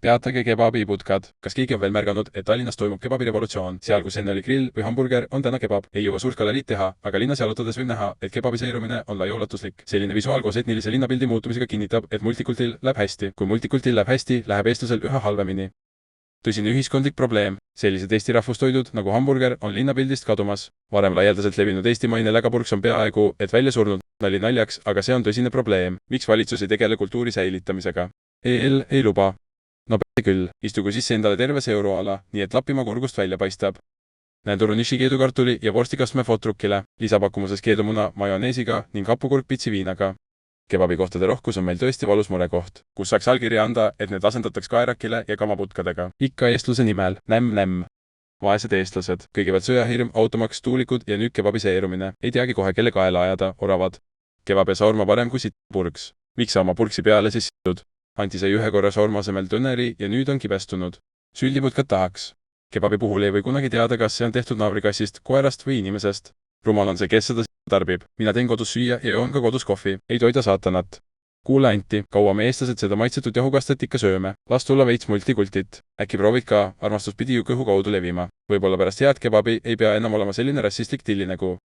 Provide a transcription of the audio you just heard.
Peatage kebabiputkad. Kas keegi on veel märganud, et Tallinnas toimub kebabirevolutsioon? Seal, kus enne oli grill või hamburger, on täna kebab. Ei jõua suurt galeriid teha, aga linnas jalutades võib näha, et kebabiseerumine on laiaulatuslik. Selline visuaal koos etnilise linnapildi muutumisega kinnitab, et multikultil läheb hästi. Kui multikultil läheb hästi, läheb eestlasel üha halvemini. Tõsine ühiskondlik probleem. Sellised Eesti rahvustoidud nagu hamburger on linnapildist kadumas. Varem laialdaselt levinud eestimaine lägapurks on peaaegu et välja surnud. Nali naljaks, aga see on tõsine probleem. Miks valitsus ei tegele kultuuri säilitamisega? EL ei luba. No pähe küll, istugu sisse endale terve see euroala, nii et Lapimaa kurgust välja paistab. Näen turuniši keedukartuli ja vorstikastme fotrukile, lisapakkumuses keedumuna majoneesiga ning hapukurk pitsiviinaga. Kebabikohtade rohkus on meil tõesti valus murekoht, kus saaks allkirja anda, et need asendataks kaerakile ja kamaputkadega. Ikka eestluse nimel, nämm. Vaesed eestlased, kõigepealt sõjahirm, automaks, tuulikud ja nüüd kebabiseerumine. Ei teagi kohe, kelle kaela ajada, oravad. Kebab ja saurma parem kui purks. Miks sa oma purksi peale siis sidud? Anti sai ühe korra saurma asemel döneri ja nüüd on kibestunud. Süldiputkad tahaks. Kebabi puhul ei või kunagi teada, kas see on tehtud naabrikassist, koerast või inimesest. Rumal on see, kes seda tarbib. Mina teen kodus süüa ja joon ka kodus kohvi. Ei toida saatanat. Kuule Anti, kaua me eestlased seda maitsetud jahukastet ikka sööme. Las tulla veits multikultit. Äkki proovid ka, armastus pidi ju kõhu kaudu levima. Võib-olla pärast head kebabi ei pea enam olema selline rassistlik tillinägu.